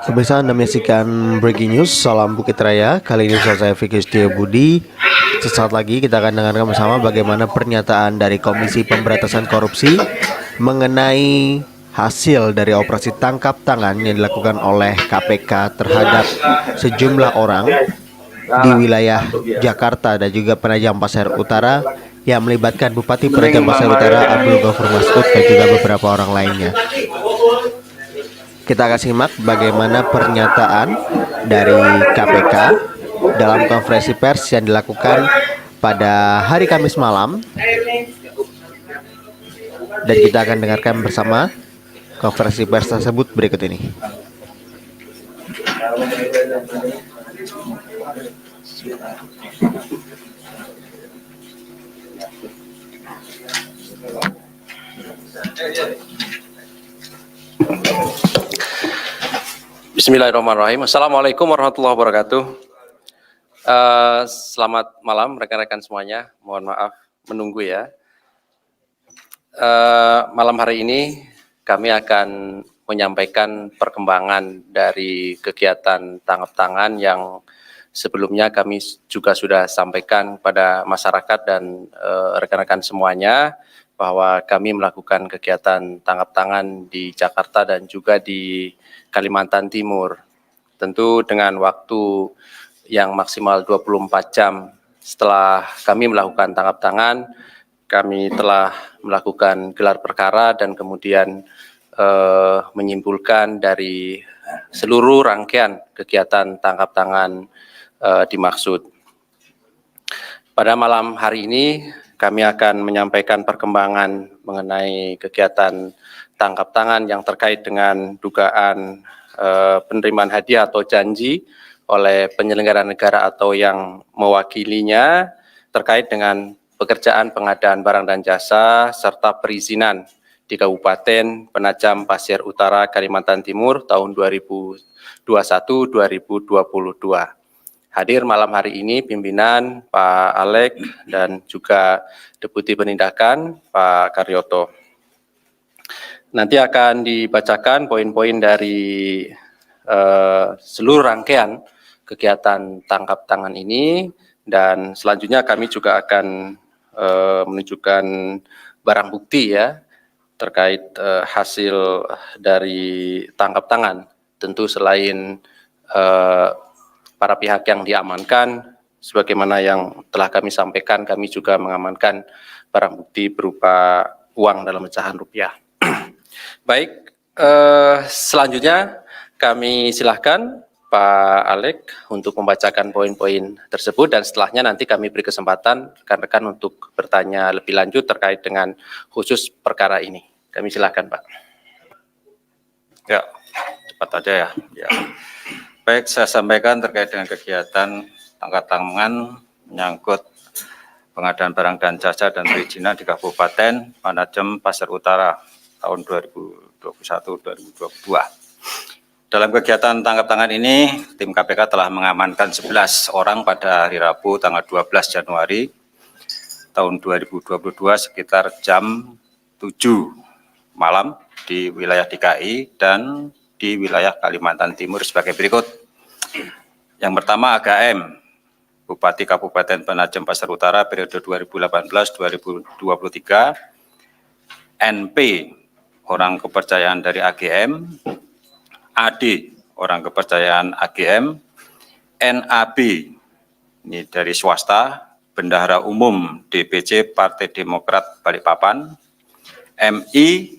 Pemirsa, Anda menyaksikan Breaking News, salam Bukit Raya. Kali ini bersama saya Fikri Setio Budi. Sesaat lagi kita akan dengarkan bersama bagaimana pernyataan dari Komisi Pemberantasan Korupsi mengenai hasil dari operasi tangkap tangan yang dilakukan oleh KPK terhadap sejumlah orang di wilayah Jakarta dan juga Penajam Pasir Utara yang melibatkan Bupati Penajam Pasir Utara Abdul Ghafur Masud dan juga beberapa orang lainnya. Kita akan simak bagaimana pernyataan dari KPK dalam konferensi pers yang dilakukan pada hari Kamis malam. Dan kita akan dengarkan bersama konferensi pers tersebut berikut ini. Bismillahirrahmanirrahim. Assalamualaikum warahmatullahi wabarakatuh. Selamat malam rekan-rekan semuanya. Mohon maaf menunggu ya. Malam hari ini kami akan menyampaikan perkembangan dari kegiatan tangkap tangan yang sebelumnya kami juga sudah sampaikan pada masyarakat dan rekan-rekan semuanya bahwa kami melakukan kegiatan tangkap tangan di Jakarta dan juga di Kalimantan Timur. Tentu dengan waktu yang maksimal 24 jam setelah kami melakukan tangkap tangan, kami telah melakukan gelar perkara dan kemudian menyimpulkan dari seluruh rangkaian kegiatan tangkap tangan dimaksud. Pada malam hari ini kami akan menyampaikan perkembangan mengenai kegiatan tangkap tangan yang terkait dengan dugaan penerimaan hadiah atau janji oleh penyelenggara negara atau yang mewakilinya terkait dengan pekerjaan pengadaan barang dan jasa serta perizinan di Kabupaten Penajam Pasir Utara, Kalimantan Timur tahun 2021-2022. Hadir malam hari ini pimpinan Pak Alek dan juga Deputi Penindakan Pak Karyoto. Nanti akan dibacakan poin-poin dari seluruh rangkaian kegiatan tangkap tangan ini dan selanjutnya kami juga akan menunjukkan barang bukti ya terkait hasil dari tangkap tangan. Tentu selain para pihak yang diamankan, sebagaimana yang telah kami sampaikan, kami juga mengamankan barang bukti berupa uang dalam pecahan rupiah. Baik, selanjutnya kami silahkan Pak Alek untuk membacakan poin-poin tersebut dan setelahnya nanti kami beri kesempatan rekan-rekan untuk bertanya lebih lanjut terkait dengan khusus perkara ini. Kami silahkan Pak. Ya, cepat aja ya. Baik, saya sampaikan terkait dengan kegiatan tangkap tangan menyangkut pengadaan barang dan jasa dan perizinan di Kabupaten Penajam Pasir Utara tahun 2021-2022. Dalam kegiatan tangkap tangan ini, tim KPK telah mengamankan 11 orang pada hari Rabu tanggal 12 Januari tahun 2022 sekitar jam 7 malam di wilayah DKI dan di wilayah Kalimantan Timur sebagai berikut. Yang pertama AGM, Bupati Kabupaten Penajam Pasir Utara periode 2018-2023, NP, orang kepercayaan dari AGM, AD, orang kepercayaan AGM, NAB, ini dari swasta, Bendahara Umum DPC Partai Demokrat Balikpapan, MI,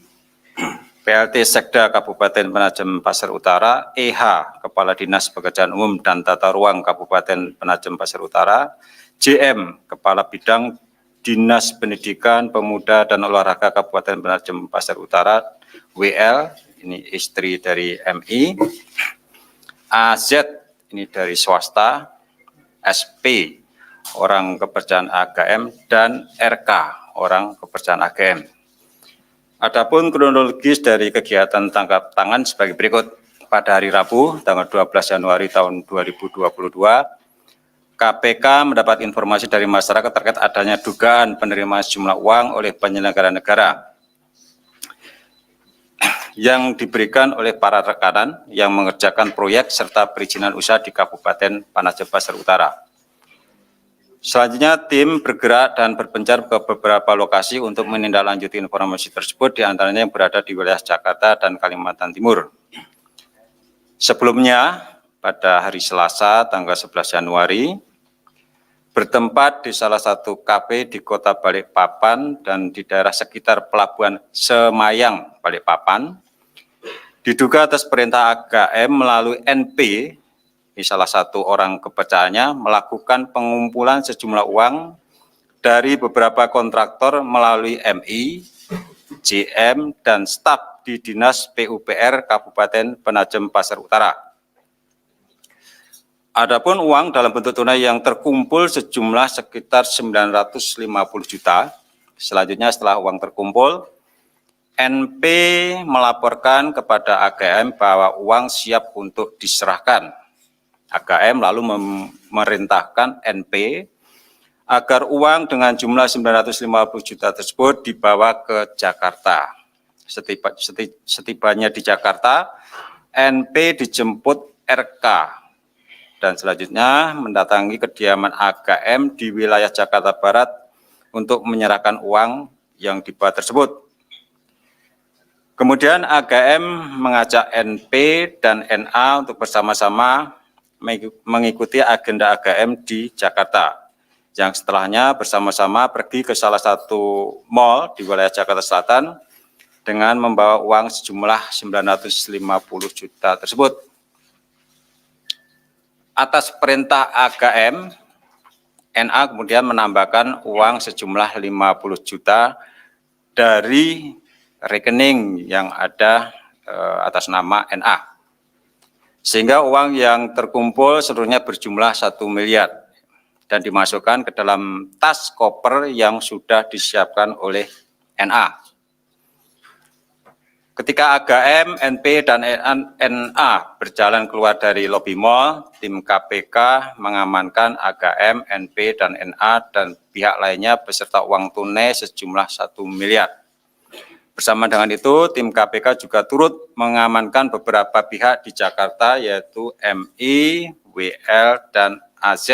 PLT Sekda Kabupaten Penajam Pasir Utara, EH, Kepala Dinas Pekerjaan Umum dan Tata Ruang Kabupaten Penajam Pasir Utara, JM, Kepala Bidang Dinas Pendidikan, Pemuda dan Olahraga Kabupaten Penajam Pasir Utara, WL, ini istri dari MI, AZ, ini dari swasta, SP, orang kepercayaan AGM, dan RK, orang kepercayaan AGM. Adapun kronologis dari kegiatan tangkap tangan sebagai berikut. Pada hari Rabu, tanggal 12 Januari tahun 2022, KPK mendapat informasi dari masyarakat terkait adanya dugaan penerimaan sejumlah uang oleh penyelenggara negara. yang diberikan oleh para rekanan yang mengerjakan proyek serta perizinan usaha di Kabupaten Penajam Pasar Utara. Selanjutnya, tim bergerak dan berpencar ke beberapa lokasi untuk menindaklanjuti informasi tersebut, di antaranya yang berada di wilayah Jakarta dan Kalimantan Timur. Sebelumnya, pada hari Selasa, tanggal 11 Januari, bertempat di salah satu kafe di Kota Balikpapan dan di daerah sekitar Pelabuhan Semayang, Balikpapan, diduga atas perintah AGM melalui NP, ini salah satu orang kepercayaannya, melakukan pengumpulan sejumlah uang dari beberapa kontraktor melalui MI, JM, dan staf di Dinas PUPR Kabupaten Penajam Pasar Utara. Adapun uang dalam bentuk tunai yang terkumpul sejumlah sekitar 950 juta. Selanjutnya setelah uang terkumpul, NP melaporkan kepada AGM bahwa uang siap untuk diserahkan. AGM lalu memerintahkan NP agar uang dengan jumlah 950 juta tersebut dibawa ke Jakarta. Setibanya di Jakarta, NP dijemput RK dan selanjutnya mendatangi kediaman AGM di wilayah Jakarta Barat untuk menyerahkan uang yang dibawa tersebut. Kemudian AGM mengajak NP dan NA untuk bersama-sama mengikuti agenda AGM di Jakarta, yang setelahnya bersama-sama pergi ke salah satu mal di wilayah Jakarta Selatan dengan membawa uang sejumlah 950 juta tersebut. Atas perintah AGM, NA kemudian menambahkan uang sejumlah 50 juta dari rekening yang ada atas nama NA. Sehingga uang yang terkumpul seluruhnya berjumlah 1 miliar dan dimasukkan ke dalam tas koper yang sudah disiapkan oleh NA. Ketika AGM, NP, dan NA berjalan keluar dari lobi mal, tim KPK mengamankan AGM, NP, dan NA dan pihak lainnya beserta uang tunai sejumlah 1 miliar. Bersama dengan itu, tim KPK juga turut mengamankan beberapa pihak di Jakarta, yaitu MI, WL, dan AZ.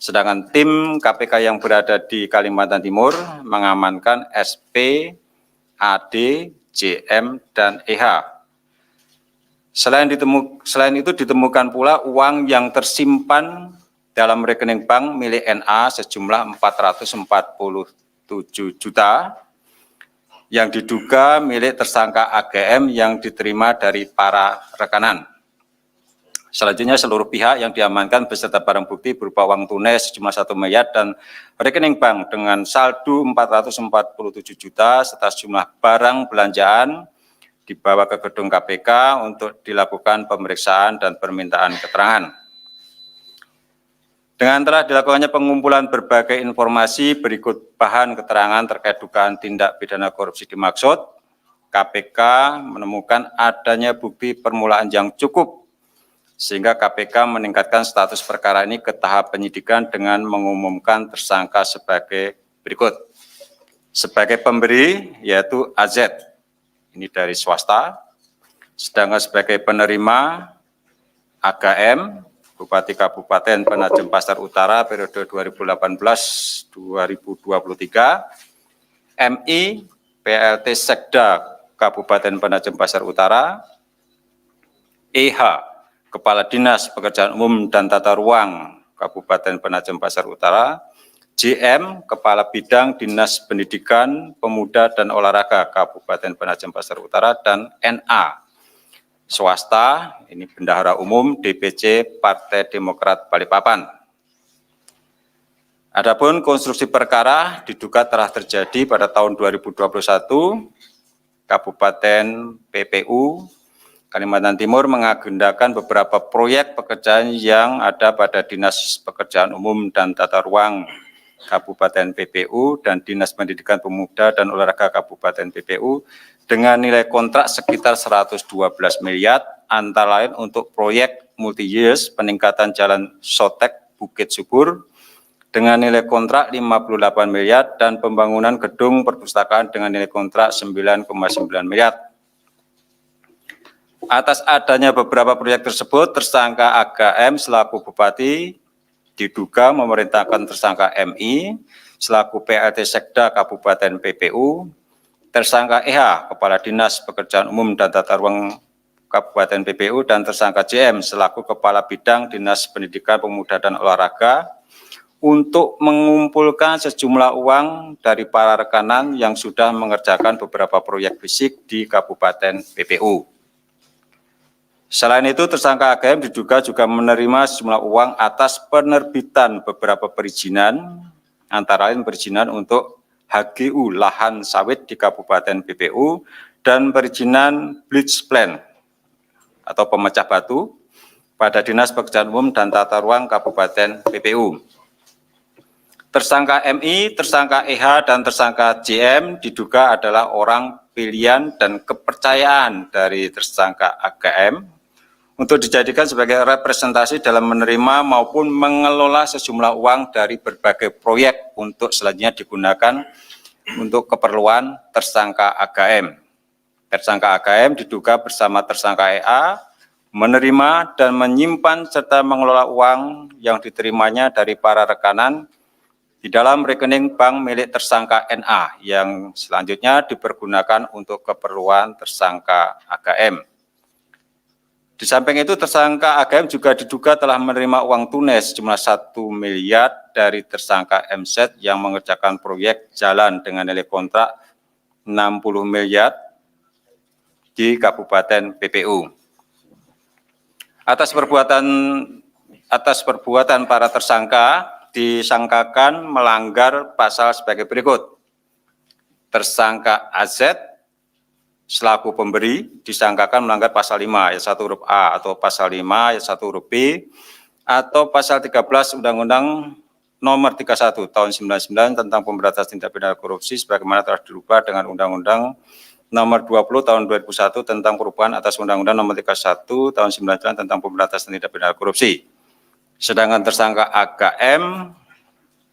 Sedangkan tim KPK yang berada di Kalimantan Timur mengamankan SP, AD, JM, dan EH. Selain itu ditemukan pula uang yang tersimpan dalam rekening bank milik NA sejumlah 447 juta, yang diduga milik tersangka AGM yang diterima dari para rekanan. Selanjutnya seluruh pihak yang diamankan beserta barang bukti berupa uang tunai sejumlah 1 miliar dan rekening bank dengan saldo 447 juta serta sejumlah barang belanjaan dibawa ke gedung KPK untuk dilakukan pemeriksaan dan permintaan keterangan. Dengan telah dilakukannya pengumpulan berbagai informasi berikut bahan keterangan terkait dugaan tindak pidana korupsi dimaksud, KPK menemukan adanya bukti permulaan yang cukup sehingga KPK meningkatkan status perkara ini ke tahap penyidikan dengan mengumumkan tersangka sebagai berikut. Sebagai pemberi yaitu AZ, ini dari swasta, sedangkan sebagai penerima AGM, Bupati Kabupaten Penajam Pasar Utara periode 2018-2023, MI, PLT Sekda Kabupaten Penajam Pasar Utara, EH, Kepala Dinas Pekerjaan Umum dan Tata Ruang Kabupaten Penajam Pasar Utara, JM, Kepala Bidang Dinas Pendidikan, Pemuda dan Olahraga Kabupaten Penajam Pasar Utara, dan NA, swasta, ini Bendahara Umum DPC Partai Demokrat Balikpapan. Adapun konstruksi perkara diduga telah terjadi pada tahun 2021, Kabupaten PPU Kalimantan Timur mengagendakan beberapa proyek pekerjaan yang ada pada Dinas Pekerjaan Umum dan Tata Ruang Kabupaten PPU dan Dinas Pendidikan Pemuda dan Olahraga Kabupaten PPU dengan nilai kontrak sekitar 112 miliar, antara lain untuk proyek multi-years peningkatan Jalan Sotek Bukit Subur dengan nilai kontrak 58 miliar dan pembangunan gedung perpustakaan dengan nilai kontrak 9,9 miliar. Atas adanya beberapa proyek tersebut, tersangka AGM selaku Bupati diduga memerintahkan tersangka MI selaku PLT Sekda Kabupaten PPU, tersangka EH Kepala Dinas Pekerjaan Umum dan Tata Ruang Kabupaten PPU, dan tersangka JM selaku Kepala Bidang Dinas Pendidikan Pemuda dan Olahraga untuk mengumpulkan sejumlah uang dari para rekanan yang sudah mengerjakan beberapa proyek fisik di Kabupaten PPU. Selain itu, tersangka AGM diduga juga menerima sejumlah uang atas penerbitan beberapa perizinan, antara lain perizinan untuk HGU lahan sawit di Kabupaten PPU dan perizinan bleach plant atau pemecah batu pada Dinas Pekerjaan Umum dan Tata Ruang Kabupaten PPU. Tersangka MI, tersangka EH, dan tersangka JM diduga adalah orang pilihan dan kepercayaan dari tersangka AGM untuk dijadikan sebagai representasi dalam menerima maupun mengelola sejumlah uang dari berbagai proyek untuk selanjutnya digunakan untuk keperluan tersangka AGM. Tersangka AGM diduga bersama tersangka EA menerima dan menyimpan serta mengelola uang yang diterimanya dari para rekanan di dalam rekening bank milik tersangka NA yang selanjutnya dipergunakan untuk keperluan tersangka AGM. Di samping itu, tersangka AGM juga diduga telah menerima uang tunai sejumlah 1 miliar dari tersangka MZ yang mengerjakan proyek jalan dengan nilai kontrak 60 miliar di Kabupaten PPU. Atas perbuatan para tersangka disangkakan melanggar pasal sebagai berikut. Tersangka AZ selaku pemberi disangkakan melanggar pasal 5 ayat 1 huruf A atau pasal 5 ayat 1 huruf B atau pasal 13 Undang-Undang Nomor 31 Tahun 99 tentang Pemberantasan Tindak Pidana Korupsi sebagaimana telah dirubah dengan Undang-Undang Nomor 20 Tahun 2001 tentang perubahan atas Undang-Undang Nomor 31 Tahun 99 tentang Pemberantasan Tindak Pidana Korupsi. Sedangkan tersangka AGM,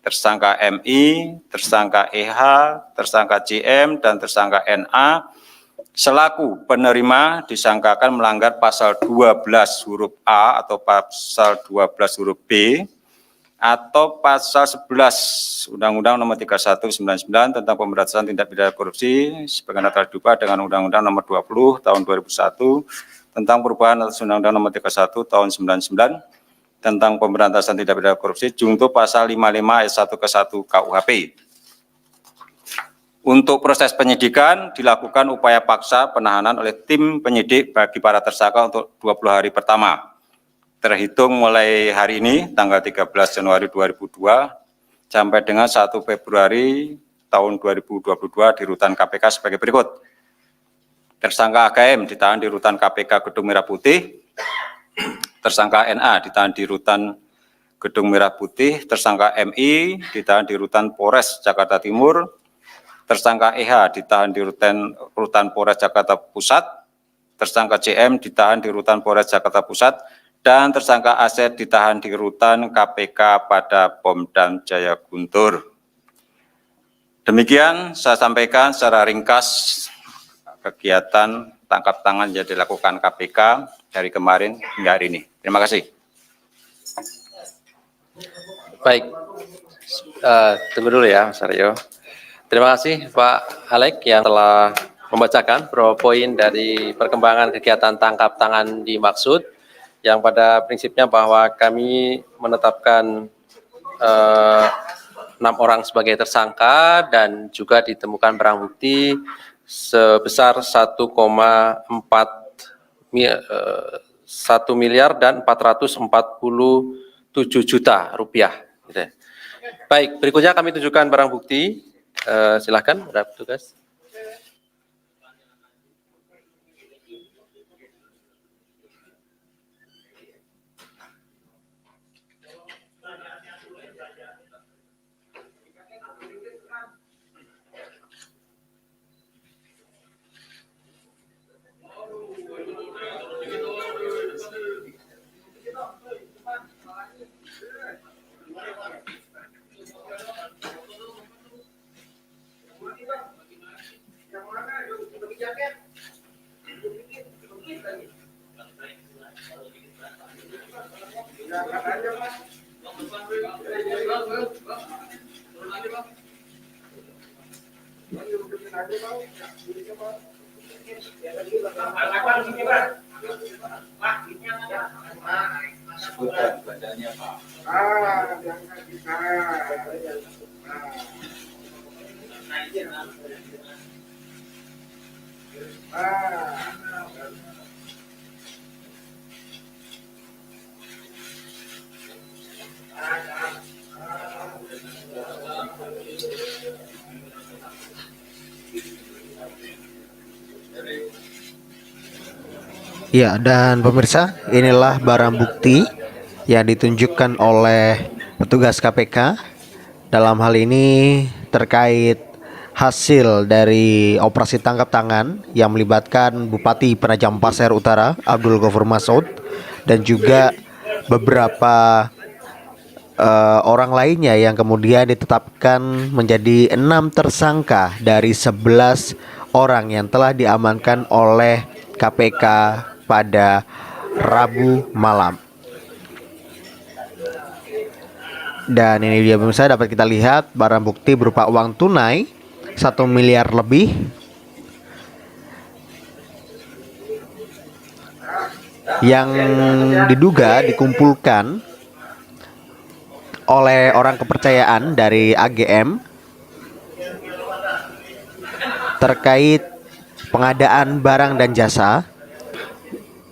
tersangka MI, tersangka EH, tersangka JM, dan tersangka NA selaku penerima disangkakan melanggar pasal 12 huruf A atau pasal 12 huruf B atau pasal 11 Undang-Undang Nomor 31/99 tentang Pemberantasan Tindak Pidana Korupsi sebagaimana telah diubah dengan Undang-Undang Nomor 20 Tahun 2001 tentang perubahan atas Undang-Undang Nomor 31 Tahun 99 tentang Pemberantasan Tindak Pidana Korupsi junto pasal 55 ayat 1 ke 1 KUHP. Untuk proses penyidikan dilakukan upaya paksa penahanan oleh tim penyidik bagi para tersangka untuk 20 hari pertama. Terhitung mulai hari ini tanggal 13 Januari 2002 sampai dengan 1 Februari tahun 2022 di rutan KPK sebagai berikut. Tersangka AGM ditahan di rutan KPK Gedung Merah Putih. Tersangka NA ditahan di rutan Gedung Merah Putih. Tersangka MI ditahan di rutan Polres Jakarta Timur. Tersangka EH ditahan di rutan Polres Jakarta Pusat, tersangka JM ditahan di rutan Polres Jakarta Pusat, dan tersangka AZ ditahan di rutan KPK pada Pom-Dam Jaya Guntur. Demikian saya sampaikan secara ringkas kegiatan tangkap tangan yang dilakukan KPK dari kemarin hingga hari ini. Terima kasih. Baik, tunggu dulu ya Mas Aryo. Terima kasih Pak Alek yang telah membacakan beberapa poin dari perkembangan kegiatan tangkap tangan dimaksud, yang pada prinsipnya bahwa kami menetapkan 6 orang sebagai tersangka dan juga ditemukan barang bukti sebesar 1 miliar dan 447 juta rupiah. Baik, berikutnya kami tunjukkan barang bukti. Silakan, ada petugas. Ya, dan pemirsa, inilah barang bukti yang ditunjukkan oleh petugas KPK dalam hal ini terkait hasil dari operasi tangkap tangan yang melibatkan Bupati Penajam Pasir Utara Abdul Ghaffur Masud dan juga beberapa orang lainnya yang kemudian ditetapkan menjadi 6 tersangka dari 11 orang yang telah diamankan oleh KPK pada Rabu malam. Dan ini dia pemirsa, dapat kita lihat barang bukti berupa uang tunai 1 miliar lebih yang diduga dikumpulkan oleh orang kepercayaan dari AGM terkait pengadaan barang dan jasa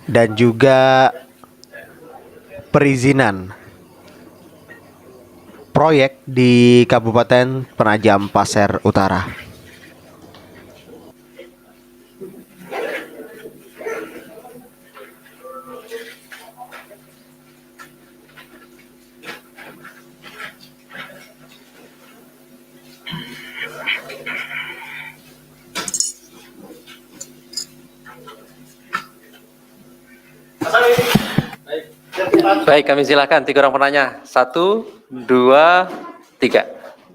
dan juga perizinan proyek di Kabupaten Penajam Pasir Utara. Baik, kami silakan 3 orang penanya. 1, 2, 3.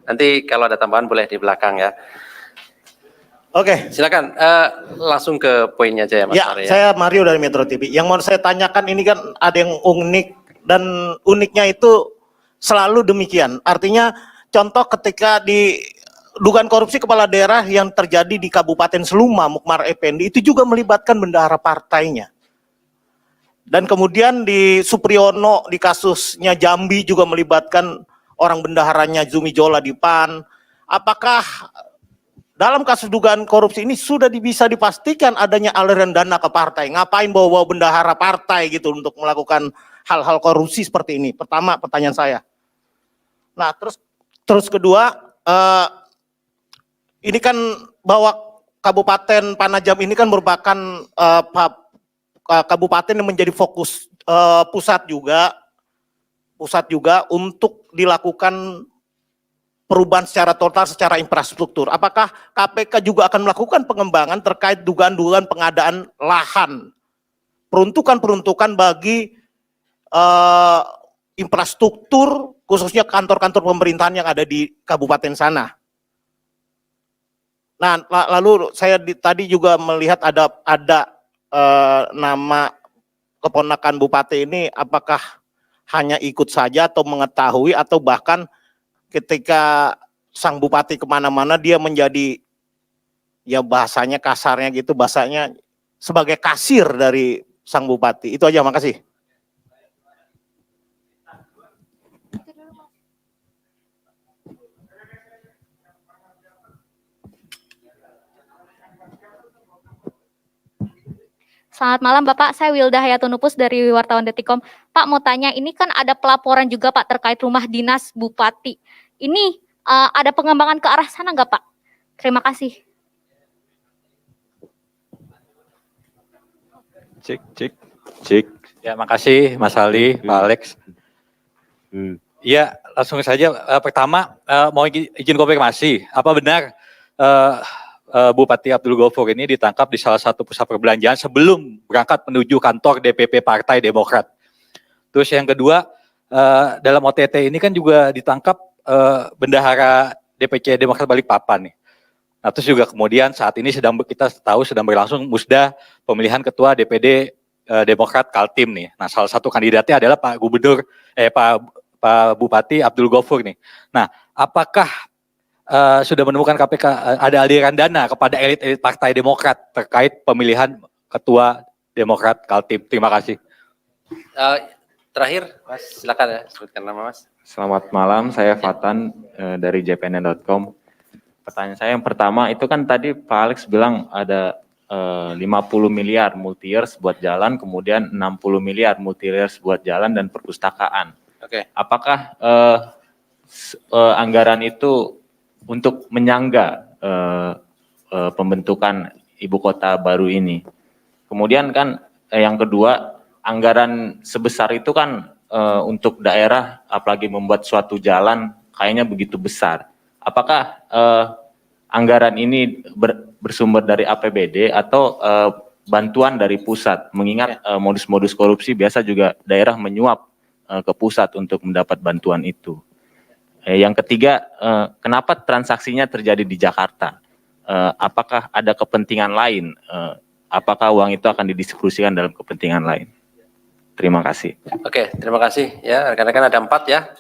Nanti kalau ada tambahan boleh di belakang ya. Oke, Silakan langsung ke poinnya aja ya Mas ya, Ari. saya Mario dari Metro TV. Yang mau saya tanyakan ini kan ada yang unik dan uniknya itu selalu demikian. Artinya contoh ketika di dugaan korupsi kepala daerah yang terjadi di Kabupaten Seluma, Mukmar Effendi, itu juga melibatkan bendahara partainya. Dan kemudian di Supriyono di kasusnya Jambi juga melibatkan orang bendaharanya Zumi Zola di PAN. Apakah dalam kasus dugaan korupsi ini sudah bisa dipastikan adanya aliran dana ke partai? Ngapain bawa-bawa bendahara partai gitu untuk melakukan hal-hal korupsi seperti ini? Pertama pertanyaan saya. Nah terus kedua, ini kan bahwa Kabupaten Penajam ini kan merupakan kabupaten yang menjadi fokus pusat juga untuk dilakukan perubahan secara total secara infrastruktur. Apakah KPK juga akan melakukan pengembangan terkait dugaan-dugaan pengadaan lahan, peruntukan bagi infrastruktur khususnya kantor-kantor pemerintahan yang ada di kabupaten sana? Nah, lalu saya tadi juga melihat ada nama keponakan bupati ini, apakah hanya ikut saja atau mengetahui atau bahkan ketika sang bupati kemana-mana dia menjadi, ya bahasanya kasarnya gitu, bahasanya sebagai kasir dari sang bupati. Itu aja, makasih. Selamat malam Bapak, saya Wilda Hayatunupus dari wartawan Detikom. Pak mau tanya, ini kan ada pelaporan juga Pak terkait rumah dinas Bupati. Ini ada pengembangan ke arah sana nggak Pak? Terima kasih. Cek. Ya, makasih Mas Ali, Pak Alex. Ya, langsung saja. Pertama, mau izin konfirmasi, apa benar Bupati Abdul Ghaffur ini ditangkap di salah satu pusat perbelanjaan sebelum berangkat menuju kantor DPP Partai Demokrat. Terus yang kedua, dalam OTT ini kan juga ditangkap bendahara DPC Demokrat Balikpapan nih. Nah, terus juga kemudian saat ini kita tahu sedang berlangsung musda pemilihan ketua DPD Demokrat Kaltim nih. Nah, salah satu kandidatnya adalah Pak Bupati Abdul Ghaffur nih. Nah, apakah sudah menemukan KPK ada aliran dana kepada elit-elit Partai Demokrat terkait pemilihan Ketua Demokrat Kaltim. Terima kasih. Terakhir, Mas, silakan ya, sebutkan nama Mas. Selamat malam, saya Fatan dari jpnn.com. Pertanyaan saya yang pertama, itu kan tadi Pak Alex bilang ada 50 miliar multi-years buat jalan, kemudian 60 miliar multi-years buat jalan dan perpustakaan. Oke. Apakah anggaran itu untuk menyangga pembentukan ibu kota baru ini? Kemudian kan yang kedua, anggaran sebesar itu kan untuk daerah, apalagi membuat suatu jalan kayaknya begitu besar. Apakah anggaran ini bersumber dari APBD atau bantuan dari pusat? Mengingat modus-modus korupsi biasa juga daerah menyuap ke pusat untuk mendapat bantuan itu. Yang ketiga, kenapa transaksinya terjadi di Jakarta? Apakah ada kepentingan lain? Apakah uang itu akan didiskusikan dalam kepentingan lain? Terima kasih. Oke, terima kasih ya. Rekan-rekan ada 4 ya.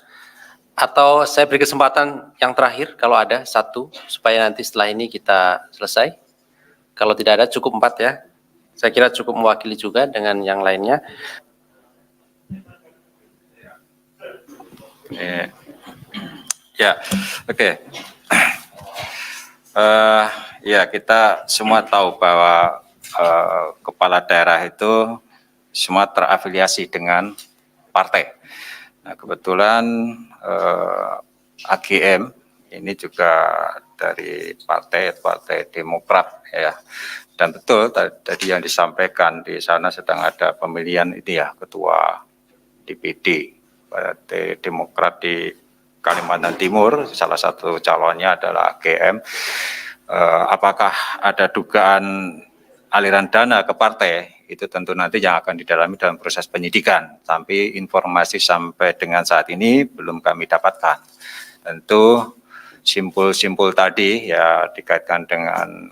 Atau saya beri kesempatan yang terakhir kalau ada 1 supaya nanti setelah ini kita selesai. Kalau tidak ada cukup 4 ya. Saya kira cukup mewakili juga dengan yang lainnya. Ya, oke. Ya, kita semua tahu bahwa kepala daerah itu semua terafiliasi dengan partai. Nah, kebetulan AGM ini juga dari Partai Demokrat ya. Dan betul tadi yang disampaikan di sana sedang ada pemilihan ini ya, ketua DPD Partai Demokrat di Kalimantan Timur. Salah satu calonnya adalah AGM. Apakah ada dugaan aliran dana ke partai? Itu tentu nanti yang akan didalami dalam proses penyidikan. Tapi informasi sampai dengan saat ini belum kami dapatkan. Tentu simpul-simpul tadi ya dikaitkan dengan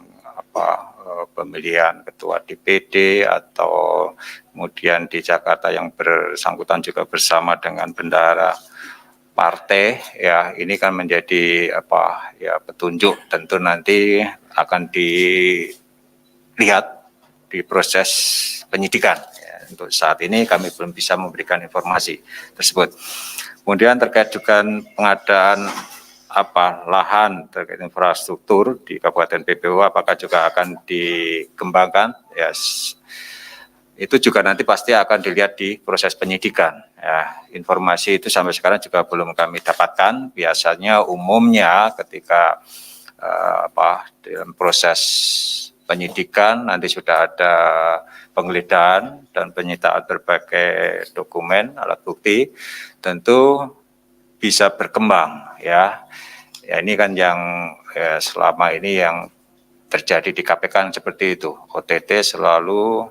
pemilihan ketua DPD atau kemudian di Jakarta yang bersangkutan juga bersama dengan bendahara partai ya, ini kan menjadi petunjuk, tentu nanti akan dilihat di proses penyidikan. Ya, untuk saat ini kami belum bisa memberikan informasi tersebut. Kemudian terkait juga pengadaan lahan terkait infrastruktur di Kabupaten PPU, apakah juga akan dikembangkan? Ya, itu juga nanti pasti akan dilihat di proses penyidikan. Ya, informasi itu sampai sekarang juga belum kami dapatkan. Biasanya umumnya ketika dalam proses penyidikan nanti sudah ada penggeledahan dan penyitaan berbagai dokumen alat bukti, tentu bisa berkembang ya. Ya ini kan yang selama ini yang terjadi di KPK seperti itu. OTT selalu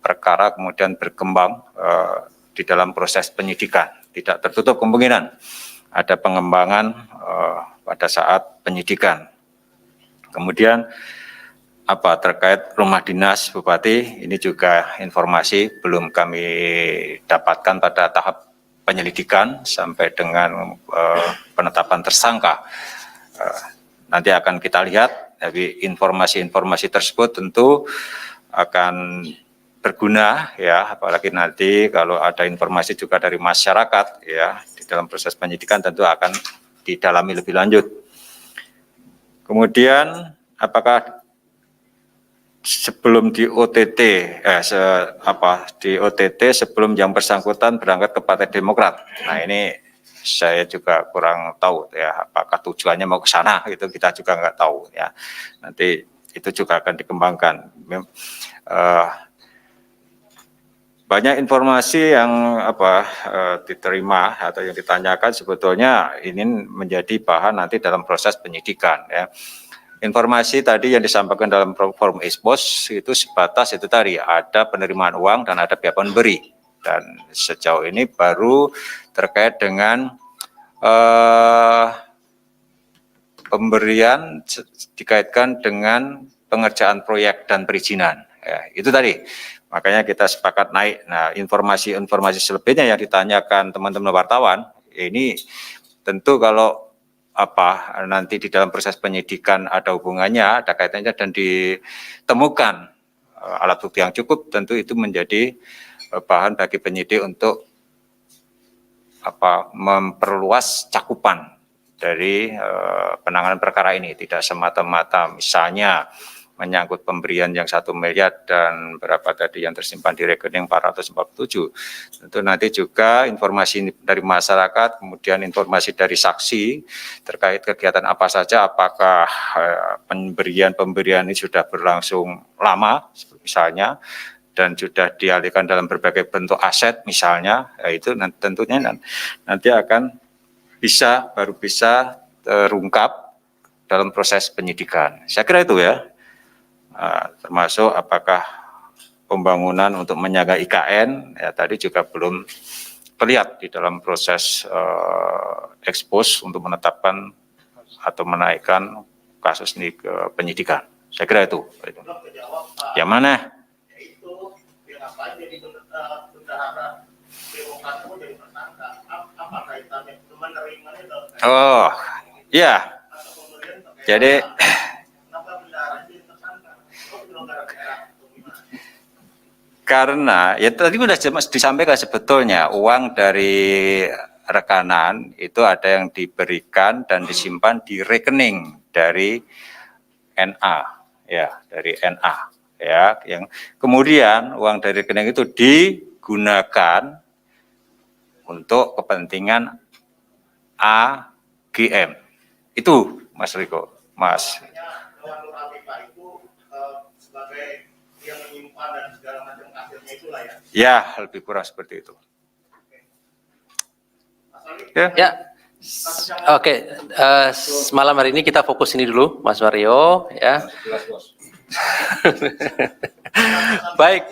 perkara kemudian berkembang di dalam proses penyidikan. Tidak tertutup kemungkinan ada pengembangan pada saat penyidikan. Kemudian terkait rumah dinas Bupati, ini juga informasi belum kami dapatkan pada tahap penyelidikan sampai dengan penetapan tersangka. Nanti akan kita lihat, tapi informasi-informasi tersebut tentu akan berguna ya, apalagi nanti kalau ada informasi juga dari masyarakat ya di dalam proses penyidikan tentu akan didalami lebih lanjut. Kemudian apakah sebelum di OTT sebelum yang bersangkutan berangkat ke Partai Demokrat. Nah ini saya juga kurang tahu ya, apakah tujuannya mau ke sana, itu kita juga nggak tahu ya. Nanti itu juga akan dikembangkan. Banyak informasi yang diterima atau yang ditanyakan sebetulnya ini menjadi bahan nanti dalam proses penyidikan ya. Informasi tadi yang disampaikan dalam forum Expos itu sebatas itu tadi, ada penerimaan uang dan ada pihak pemberi, dan sejauh ini baru terkait dengan pemberian dikaitkan dengan pengerjaan proyek dan perizinan ya, itu tadi. Makanya kita sepakat naik. Nah, informasi selebihnya yang ditanyakan teman-teman wartawan, ini tentu kalau nanti di dalam proses penyidikan ada hubungannya, ada kaitannya dan ditemukan alat bukti yang cukup, tentu itu menjadi bahan bagi penyidik untuk memperluas cakupan dari penanganan perkara ini. Tidak semata-mata misalnya menyangkut pemberian yang 1 miliar dan berapa tadi yang tersimpan di rekening 447. Tentu nanti juga informasi dari masyarakat, kemudian informasi dari saksi terkait kegiatan apa saja, apakah pemberian ini sudah berlangsung lama misalnya, dan sudah dialihkan dalam berbagai bentuk aset misalnya, itu tentunya nanti akan baru bisa terungkap dalam proses penyidikan. Saya kira itu ya. Termasuk apakah pembangunan untuk menjaga IKN ya tadi juga belum terlihat di dalam proses ekspos untuk menetapkan atau menaikkan kasus ini ke penyidikan. Saya kira itu. Yang mana? Oh, ya. Jadi karena ya tadi sudah disampaikan sebetulnya uang dari rekanan itu ada yang diberikan dan disimpan di rekening dari NA ya, dari NA ya, yang kemudian uang dari rekening itu digunakan untuk kepentingan AGM. Itu Mas Riko, Mas. Yang menyimpan dan segala macam hasilnya itulah ya. Ya, lebih kurang seperti itu. Ya. Oke, malam hari ini kita fokus ini dulu, Mas Mario, ya. Baik.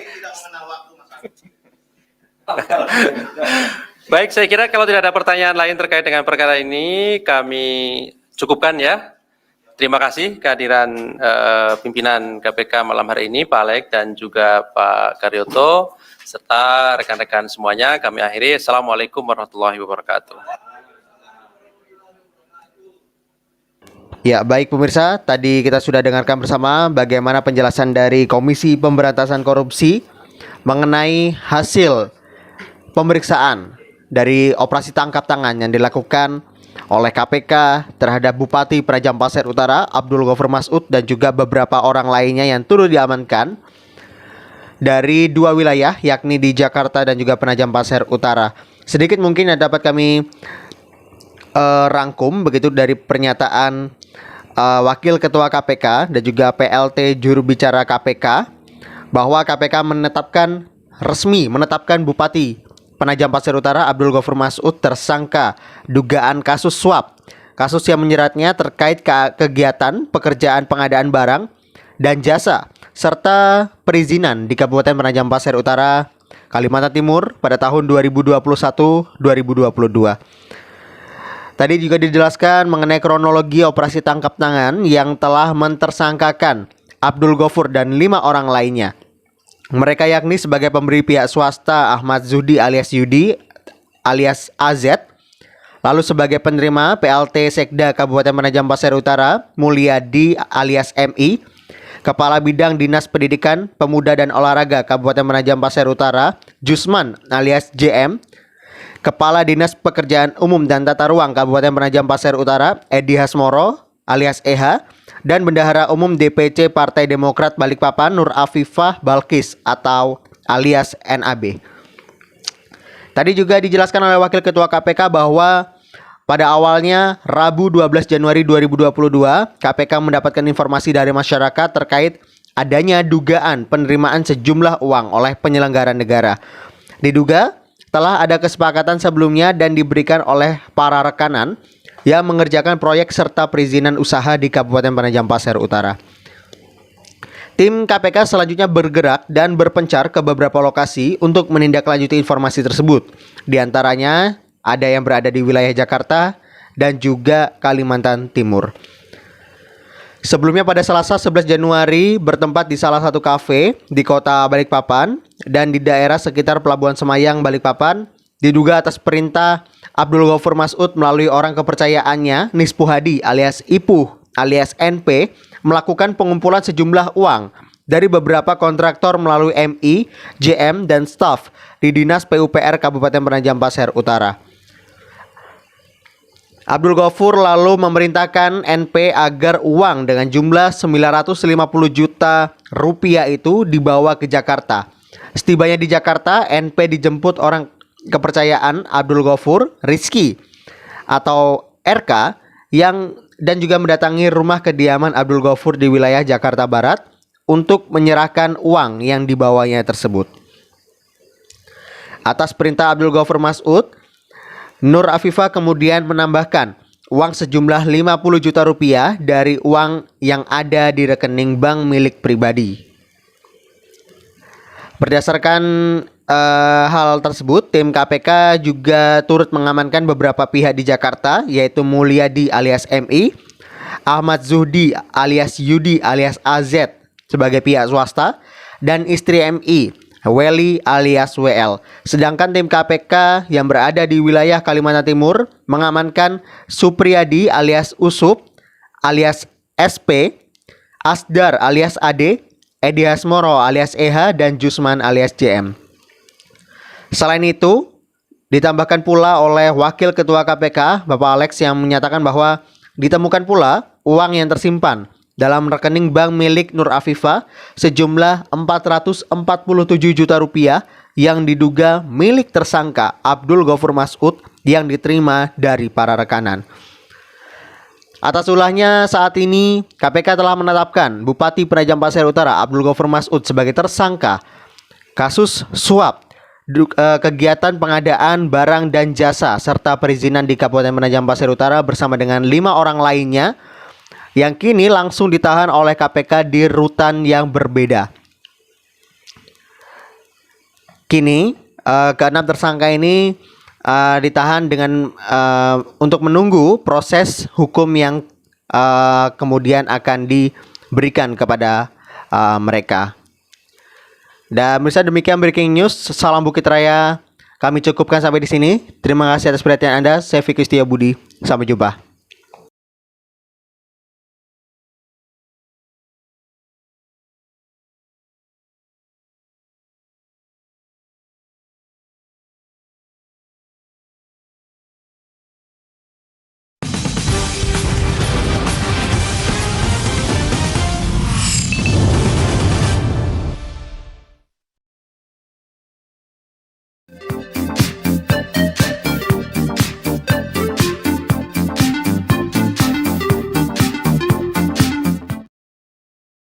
Baik, saya kira kalau tidak ada pertanyaan lain terkait dengan perkara ini, kami cukupkan ya. Terima kasih kehadiran pimpinan KPK malam hari ini, Pak Alek dan juga Pak Karyoto, serta rekan-rekan semuanya. Kami akhiri. Assalamualaikum warahmatullahi wabarakatuh. Ya, baik pemirsa, tadi kita sudah dengarkan bersama bagaimana penjelasan dari Komisi Pemberantasan Korupsi mengenai hasil pemeriksaan dari operasi tangkap tangan yang dilakukan oleh KPK terhadap Bupati Penajam Pasir Utara Abdul Ghaffar Mas'ud dan juga beberapa orang lainnya yang turut diamankan dari 2 wilayah, yakni di Jakarta dan juga Penajam Pasir Utara. Sedikit mungkin yang dapat kami rangkum begitu dari pernyataan Wakil Ketua KPK dan juga PLT juru bicara KPK bahwa KPK resmi menetapkan Bupati Penajam Pasir Utara Abdul Ghaffar Mas'ud tersangka dugaan kasus suap. Kasus yang menjeratnya terkait kegiatan pekerjaan pengadaan barang dan jasa serta perizinan di Kabupaten Penajam Pasir Utara, Kalimantan Timur pada tahun 2021-2022. Tadi juga dijelaskan mengenai kronologi operasi tangkap tangan yang telah mentersangkakan Abdul Ghaffar dan 5 orang lainnya. Mereka yakni sebagai pemberi pihak swasta Ahmad Zuhdi alias Yudi alias AZ, lalu sebagai penerima PLT Sekda Kabupaten Penajam Pasir Utara Mulyadi alias MI, Kepala Bidang Dinas Pendidikan, Pemuda dan Olahraga Kabupaten Penajam Pasir Utara Jusman alias JM, Kepala Dinas Pekerjaan Umum dan Tata Ruang Kabupaten Penajam Pasir Utara Edi Hasmoro alias EH, dan Bendahara Umum DPC Partai Demokrat Balikpapan Nur Afifah Balkis atau alias NAB. Tadi juga dijelaskan oleh Wakil Ketua KPK bahwa pada awalnya Rabu 12 Januari 2022 KPK mendapatkan informasi dari masyarakat terkait adanya dugaan penerimaan sejumlah uang oleh penyelenggara negara. Diduga telah ada kesepakatan sebelumnya dan diberikan oleh para rekanan yang mengerjakan proyek serta perizinan usaha di Kabupaten Penajam Pasir Utara. Tim KPK selanjutnya bergerak dan berpencar ke beberapa lokasi untuk menindaklanjuti informasi tersebut. Di antaranya ada yang berada di wilayah Jakarta dan juga Kalimantan Timur. Sebelumnya pada Selasa 11 Januari bertempat di salah satu kafe di kota Balikpapan dan di daerah sekitar Pelabuhan Semayang Balikpapan, diduga atas perintah Abdul Ghafur Mas'ud melalui orang kepercayaannya, Nispu Hadi alias Ipuh alias NP, melakukan pengumpulan sejumlah uang dari beberapa kontraktor melalui MI, JM, dan staf di Dinas PUPR Kabupaten Penajam Pasir Utara. Abdul Ghafur lalu memerintahkan NP agar uang dengan jumlah 950 juta rupiah itu dibawa ke Jakarta. Setibanya di Jakarta, NP dijemput orang kepercayaan Abdul Ghafur, Rizky atau RK, dan juga mendatangi rumah kediaman Abdul Ghafur di wilayah Jakarta Barat untuk menyerahkan uang yang dibawanya tersebut. Atas perintah Abdul Ghafur Mas'ud, Nur Afifah kemudian menambahkan uang sejumlah 50 juta rupiah dari uang yang ada di rekening bank milik pribadi. Berdasarkan hal tersebut, tim KPK juga turut mengamankan beberapa pihak di Jakarta, yaitu Mulyadi alias MI, Ahmad Zuhdi alias Yudi alias AZ sebagai pihak swasta, dan istri MI, Weli alias WL. Sedangkan tim KPK yang berada di wilayah Kalimantan Timur mengamankan Supriyadi alias Usup alias SP, Asdar alias AD, Edi Hasmoro alias EH, dan Jusman alias JM. Selain itu, ditambahkan pula oleh Wakil Ketua KPK, Bapak Alex, yang menyatakan bahwa ditemukan pula uang yang tersimpan dalam rekening bank milik Nur Afifah sejumlah 447 juta rupiah yang diduga milik tersangka Abdul Ghafur Mas'ud yang diterima dari para rekanan. Atas ulahnya, saat ini KPK telah menetapkan Bupati Penajam Pasir Utara Abdul Ghafur Mas'ud sebagai tersangka kasus suap kegiatan pengadaan barang dan jasa serta perizinan di Kabupaten Penajam Pasir Utara bersama dengan 5 orang lainnya yang kini langsung ditahan oleh KPK di rutan yang berbeda. Kini keenam tersangka ini ditahan dengan untuk menunggu proses hukum yang kemudian akan diberikan kepada mereka. Dan bisa demikian breaking news. Salam Bukit Raya. Kami cukupkan sampai di sini. Terima kasih atas perhatian Anda. Saya Fikri Setia Budi. Sampai jumpa.